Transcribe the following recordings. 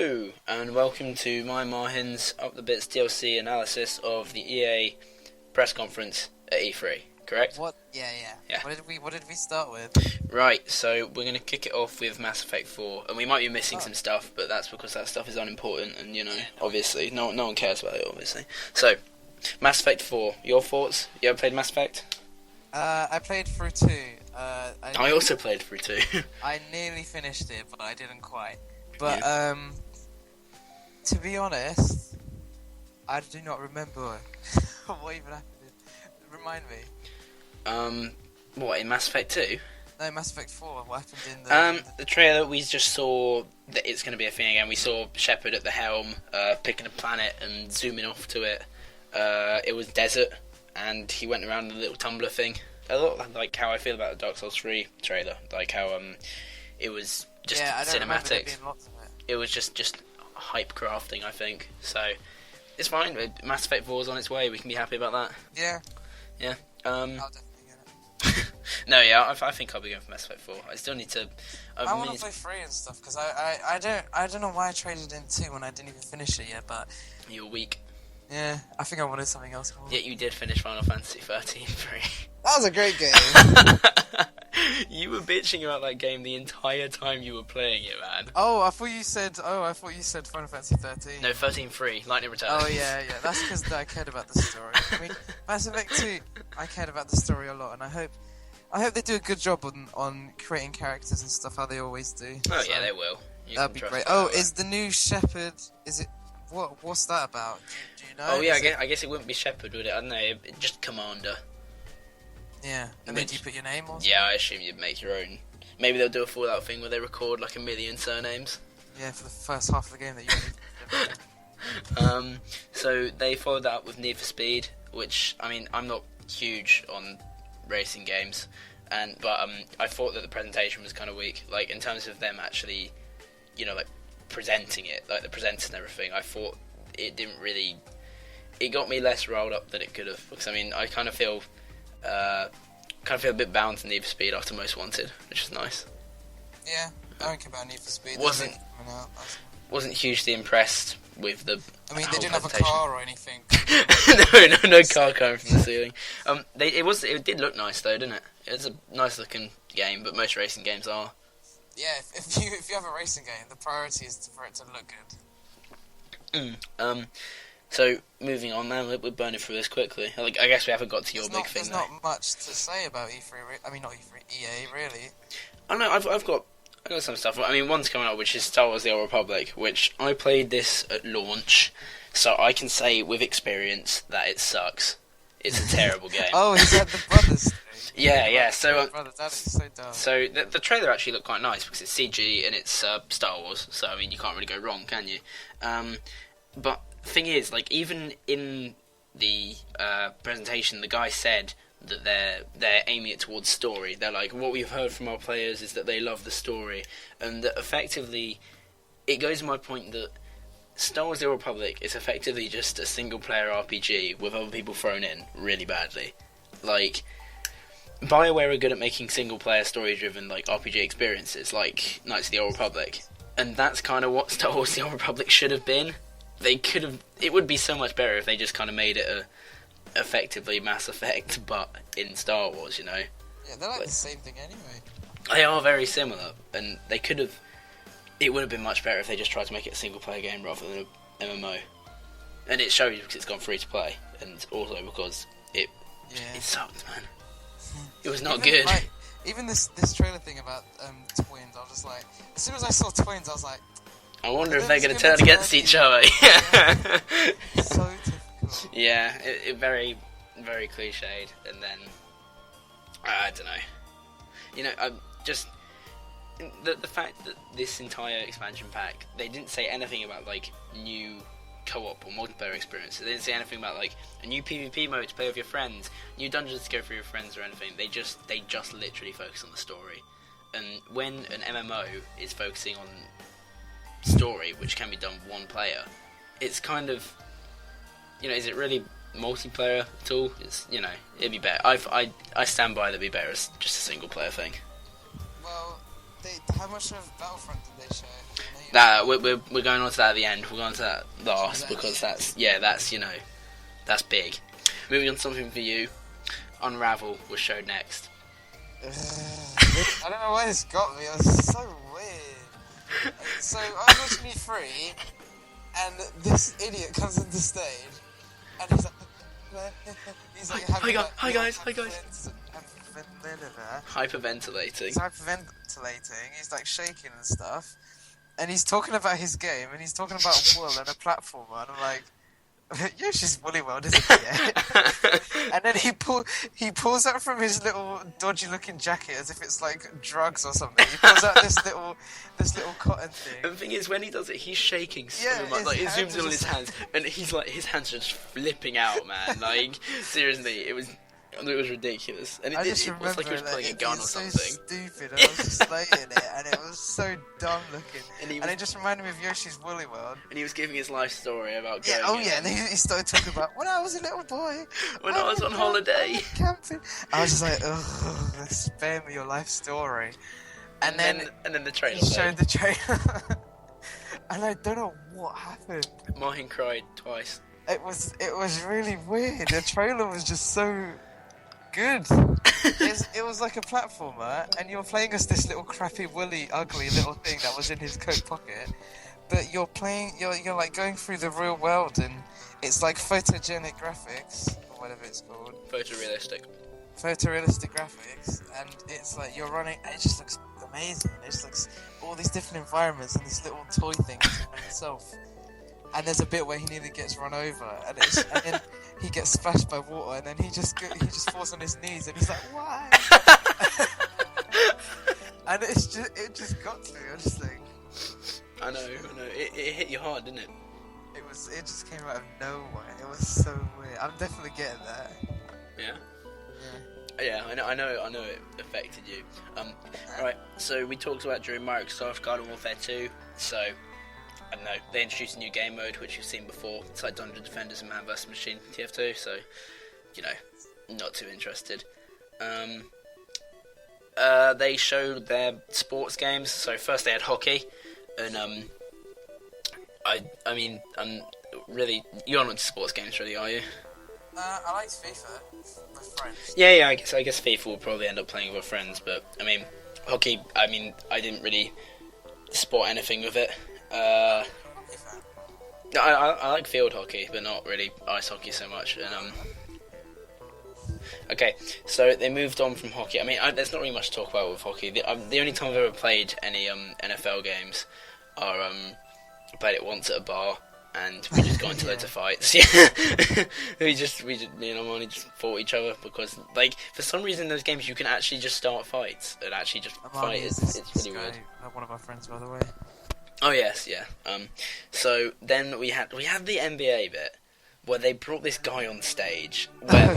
Hello, and welcome to my Marhin's Up the Bits DLC analysis of the EA press conference at E3, correct? What? Yeah. What did we start with? Right, so we're going to kick it off with Mass Effect 4, and we might be missing some stuff, but that's because that stuff is unimportant, and obviously, no one cares about it, obviously. So, Mass Effect 4, your thoughts? You ever played Mass Effect? I played through 2. I also played through 2. I nearly finished it, but I didn't quite. But, to be honest, I do not remember what even happened. Remind me. What, in Mass Effect 2? No, Mass Effect 4, what happened in the trailer, we just saw that it's going to be a thing again. We saw Shepard at the helm, picking a planet and zooming off to it. It was desert, and he went around in a little tumbler thing. A lot like how I feel about the Dark Souls 3 trailer, like how it was just cinematics. It was just hype crafting, I think. So it's fine. Mass Effect 4 is on its way. We can be happy about that. Yeah. I'll definitely get it. No, yeah, I think I'll be going for Mass Effect 4. I still need to. I want to play 3 and stuff because I don't know why I traded in 2 when I didn't even finish it yet. But you're weak. Yeah, I think I wanted something else more. Yet you did finish Final Fantasy 13 3. That was a great game. You were bitching about that game the entire time you were playing it, man. I thought you said Final Fantasy 13. No, 13-3, Lightning Returns. Oh yeah. That's because I cared about the story. I mean, Mass Effect 2, I cared about the story a lot, and I hope they do a good job on creating characters and stuff, how they always do. Oh so, yeah, they will. That'd be great. Oh, is the new Shepard? Is it? What's that about? Do you know? Oh yeah, I guess it wouldn't be Shepard, would it? I don't know. Just Commander. Yeah, and then do you put your name on? Yeah, I assume you'd make your own. Maybe they'll do a Fallout thing where they record like 1 million surnames. Yeah, for the first half of the game that you So they followed that up with Need for Speed, which, I mean, I'm not huge on racing games, but I thought that the presentation was kind of weak. Like, in terms of them actually, like, presenting it, like the presenters and everything, I thought it didn't really... It got me less riled up than it could have, because, I mean, I kind of feel a bit bound to Need for Speed after Most Wanted, which is nice. Yeah, I don't care about Need for Speed. Wasn't hugely impressed with the. I mean, they didn't have a car or anything. no car coming from the ceiling. It did look nice though, didn't it? It's a nice looking game, but most racing games are. Yeah, if you have a racing game, the priority is for it to look good. So, moving on now, we're burning through this quickly. I guess we haven't got to your big thing, There's not much to say about E3, not E3, EA, really. I know, I've got some stuff. I mean, one's coming up, which is Star Wars The Old Republic, which I played this at launch, so I can say with experience that it sucks. It's a terrible game. Oh, is that the brothers thing? Yeah, so... that is so dumb. So, the trailer actually looked quite nice, because it's CG and it's Star Wars, so, I mean, you can't really go wrong, can you? But... thing is, like, even in the presentation, the guy said that they're aiming it towards story. They're like, what we've heard from our players is that they love the story, and that effectively, it goes to my point that Star Wars: The Old Republic is effectively just a single-player RPG with other people thrown in really badly. Like, BioWare are good at making single-player story-driven like RPG experiences, like Knights of the Old Republic, and that's kind of what Star Wars: The Old Republic should have been. They could have. It would be so much better if they just kind of made it effectively Mass Effect, but in Star Wars, Yeah, they're like the same thing anyway. They are very similar, and they could have. It would have been much better if they just tried to make it a single-player game rather than an MMO. And it shows because it's gone free to play, and also because it sucked, man. It was not good. Even this trailer thing about twins, I was just like, as soon as I saw twins, I was like, I wonder if they're going to turn against each other. So difficult. Yeah, it very, very cliched, and then I don't know. Just the fact that this entire expansion pack, they didn't say anything about like new co-op or multiplayer experience. They didn't say anything about like a new PvP mode to play with your friends, new dungeons to go through your friends or anything. They just literally focus on the story. And when an MMO is focusing on story, which can be done one player, it's kind of, is it really multiplayer at all? It's, it'd be better. I stand by that'd be better as just a single player thing. Well, how much of Battlefront did they show? That we're going on to that at the end. We're going to that last because that's that's big. Moving on to something for you. Unravel was showed next. I don't know why this got me. It was so weird. So I was watching E3, and this idiot comes on the stage, and he's like hi guys. Hyperventilating. Hyperventilating. He's hyperventilating. He's like shaking and stuff, and he's talking about his game, and he's talking about wool and a platformer, and I'm like, Yoshi's Woolly World, isn't it? And then he pulls out from his little dodgy looking jacket as if it's like drugs or something. He pulls out this little cotton thing. And the thing is, when he does it, he's shaking so much. Like, it zooms in on his hands, and he's like, his hands are just flipping out, man. Like, seriously, it was ridiculous. And it was like he was pulling a gun or something. So stupid, and I was just slating it, and it was so dumb looking. And it just reminded me of Yoshi's Woolly World. And he was giving his life story about going. And he started talking about when I was a little boy. When I was on holiday. Camping. I was just like, ugh, spare me your life story. And then the trailer. He showed the trailer. And I don't know what happened. Martin cried twice. It was really weird. The trailer was just so good. It was like a platformer, and you're playing as this little crappy, woolly, ugly little thing that was in his coat pocket. But you're like going through the real world, and it's like photogenic graphics, or whatever it's called. Photorealistic Graphics, and it's like you're running, and it just looks amazing. It just looks all these different environments and this little toy thing by itself. And there's a bit where he nearly gets run over, and then he gets splashed by water, and then he just falls on his knees, and he's like, "Why?" And it just got to me. I was just like, I know. It hit you hard, didn't it? It just came out of nowhere. It was so weird. I'm definitely getting that. Yeah. Yeah, I know it affected you. Alright, so we talked about during Microsoft Garden Warfare 2, so I don't know, they introduced a new game mode which you've seen before. It's like Dungeon Defenders and Man vs Machine TF2, so not too interested. They showed their sports games. So first they had hockey, and I mean, really, you're not into sports games, really, are you? I like FIFA with friends. Yeah, I guess FIFA will probably end up playing with friends, but I mean, hockey. I mean, I didn't really sport anything with it. I like field hockey, but not really ice hockey so much. And okay, so they moved on from hockey. I mean, there's not really much to talk about with hockey. The only time I've ever played any NFL games are I played it once at a bar, and we just got into loads of fights. Yeah, me and Armani just fought each other because, like, for some reason in those games you can actually just start fights and actually just fight. It's really weird. One of our friends, by the way. Oh yes, yeah. So then we had the NBA bit where they brought this guy on stage where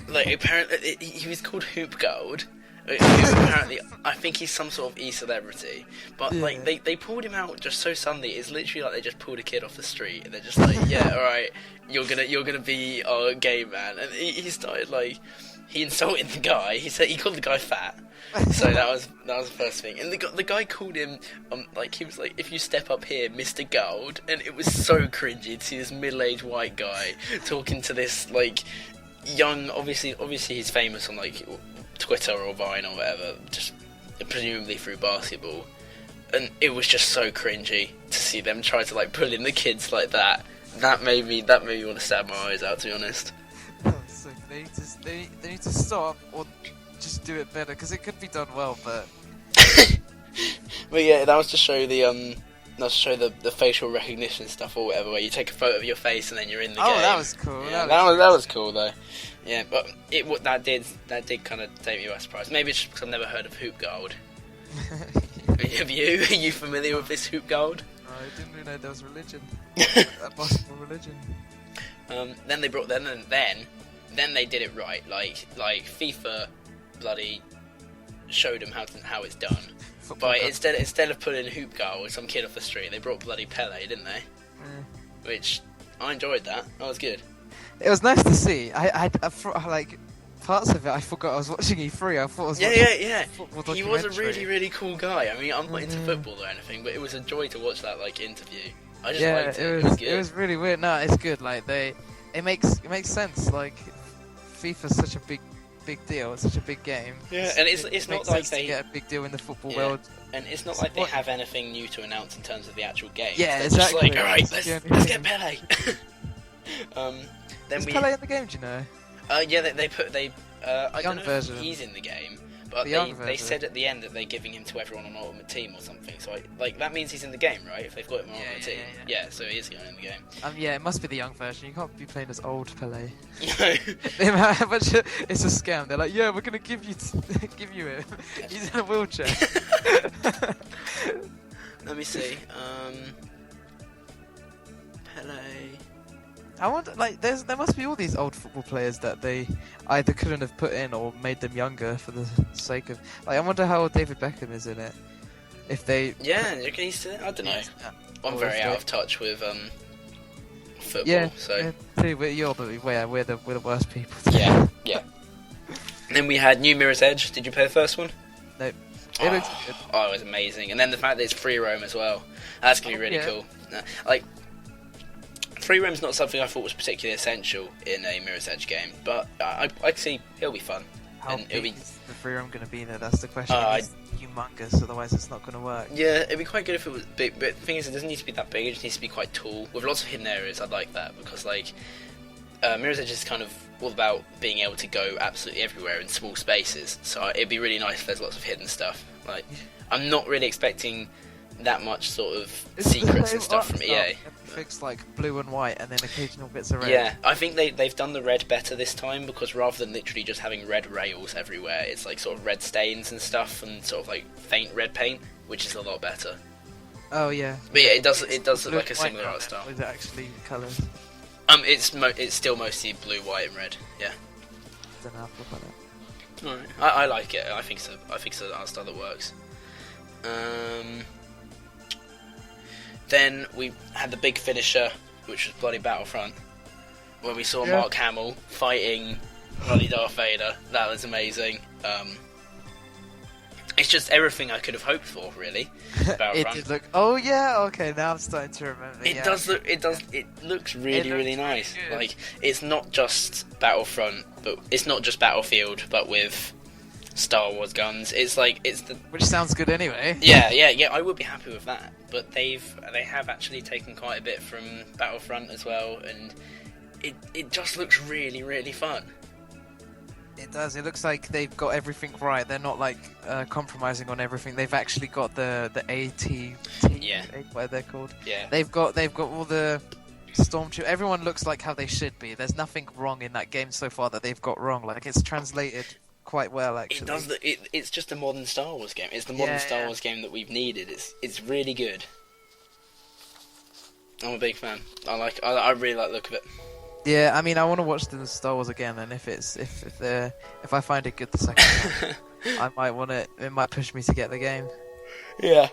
like apparently he was called Hoop Gold. Apparently, I think he's some sort of e-celebrity, but like they pulled him out just so suddenly. It's literally like they just pulled a kid off the street and they're just like, yeah, all right, you're gonna be our gay man. And he started like, he insulted the guy. He called the guy fat. So that was the first thing. And the guy called him like, he was like, if you step up here, Mr. Gold. And it was so cringy to see this middle-aged white guy talking to this like young, obviously he's famous on like Twitter or Vine or whatever, just presumably through basketball. And it was just so cringy to see them try to like pull in the kids like that. That made me want to stab my eyes out, to be honest. So they need to stop or just do it better, because it could be done well, but but yeah, that was to show the facial recognition stuff or whatever, where you take a photo of your face and then you're in the game. Oh, that was cool. Yeah, that was cool though. Yeah, but that did kind of take me by surprise. Maybe it's just because I've never heard of Hoop Gold. Have you? Are you familiar with this Hoop Gold? I didn't even know there was religion. A basketball religion. Then they brought then they did it right. Like FIFA bloody showed them how it's done. But instead of putting Hoop Gold, some kid off the street, they brought bloody Pele, didn't they? Which I enjoyed that. That was good. It was nice to see. I like parts of it, I forgot I was watching E3. I thought I was Yeah, watching yeah. football He was a documentary. really, really cool guy. I mean, I'm not into football or anything, but it was a joy to watch that like interview. I just liked it. It was good. It was really weird. No, it's good. Like it makes sense. Like FIFA's such a big deal. It's such a big game. Yeah, and it's not makes like sense they to get a big deal in the football world. And it's not like they have anything new to announce in terms of the actual game. Yeah, They're exactly. just like, all right, let's get Pele. Then Is Pele in the game? Do you know? Yeah, they I don't know version. if he's in the game, but they said at the end that they're giving him to everyone on Ultimate Team or something. So that means he's in the game, right? If they've got him on Ultimate Team, yeah. So he is going in the game. Yeah, it must be the young version. You can't be playing as old Pele. No. It's a scam. They're like, yeah, we're gonna give you him. He's in a wheelchair. Let me see. Pele. I wonder, like, there must be all these old football players that they either couldn't have put in or made them younger for the sake of. Like, I wonder how old David Beckham is in it. If they. Yeah, I don't know. I'm very out of touch with football. Yeah. So. Yeah, we're the worst people. Yeah. And then we had New Mirror's Edge. Did you play the first one? Nope. It looks good. Oh, it was amazing. And then the fact that it's free roam as well. That's gonna be really cool. Like. Free roam's not something I thought was particularly essential in a Mirror's Edge game, but I can see it'll be fun. How and big is the free roam going to be there? That's the question. It's humongous, otherwise it's not going to work. Yeah, it'd be quite good if it was big, but the thing is, it doesn't need to be that big. It just needs to be quite tall with lots of hidden areas. I'd like that because Mirror's Edge is kind of all about being able to go absolutely everywhere in small spaces. So it'd be really nice if there's lots of hidden stuff. Like, I'm not really expecting that much sort of secrets and stuff from EA. Fixed like blue and white and then occasional bits of red. Yeah, I think they've done the red better this time because rather than literally just having red rails everywhere, it's like sort of red stains and stuff and sort of like faint red paint, which is a lot better. Oh yeah. But yeah, it does look like a similar art style. Is it actually colours? It's still mostly blue, white, and red. Yeah. Don't know how to look at that. Alright. I like it. I think so. I think it's an art style that works. Then we had the big finisher, which was bloody Battlefront, where we saw Mark Hamill fighting bloody Darth Vader. That was amazing. It's just everything I could have hoped for, really. Battlefront. It did look. Oh yeah. Okay, now I'm starting to remember. It does look. It looks really, really nice. Really like it's not just Battlefront, but it's not just Battlefield, but with Star Wars guns. It's like which sounds good anyway. Yeah. I would be happy with that. But they have actually taken quite a bit from Battlefront as well, and it just looks really, really fun. It does. It looks like they've got everything right. They're not like compromising on everything. They've actually got the AT, what they're called. Yeah. They've got all the Stormtrooper. Everyone looks like how they should be. There's nothing wrong in that game so far that they've got wrong. Like it's translated quite well actually. It's just a modern Star Wars game. It's the modern Star Wars game that we've needed. It's really good. I'm a big fan. I really like the look of it. Yeah, I mean, I want to watch the Star Wars again, and if I find it good the second time, I might want it. It might push me to get the game. Yeah.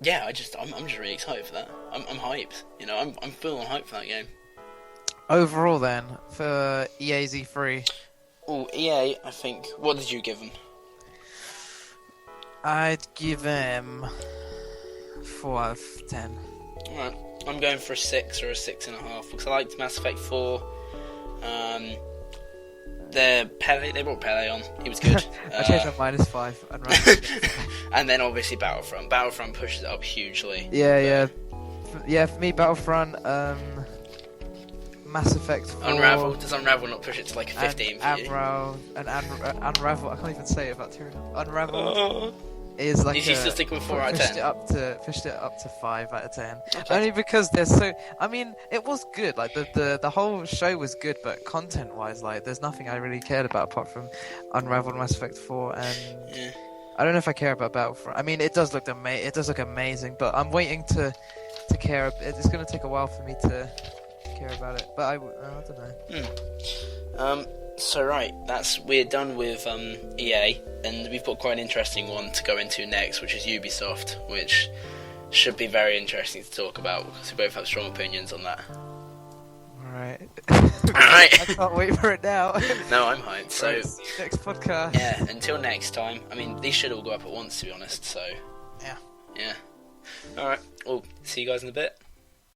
Yeah. I'm just really excited for that. I'm hyped. You know, I'm full on hype for that game. Overall, then for EA Z3. Oh, EA, I think. What did you give them? I'd give them 4 out of 10. Alright, I'm going for a 6 or a 6.5 because I liked Mass Effect 4. They brought Pele on. He was good. I changed my -5 and then obviously Battlefront. Battlefront pushes it up hugely. Yeah. For me, Battlefront, Mass Effect 4. Unravel. Does Unravel not push it to like a 15 for you? Unravel. I can't even say it about two. Unravel is like. Is he still sticking with 4 out of 10? Pushed it up to 5 out of 10. Okay. Only because they're so. I mean, it was good. Like the whole show was good, but content-wise, like there's nothing I really cared about apart from Unravel and Mass Effect 4, and I don't know if I care about Battlefront. I mean, it does look amazing, but I'm waiting to care. It's going to take a while for me to care about it, but I don't know. So right, we're done with EA, and we've got quite an interesting one to go into next, which is Ubisoft, which should be very interesting to talk about because we both have strong opinions on that. Alright. Alright. I can't wait for it now. No, I'm hyped. So, Right, see you next podcast. yeah, until next time. I mean, these should all go up at once, to be honest, so... Yeah. Yeah. Alright, well, see you guys in a bit.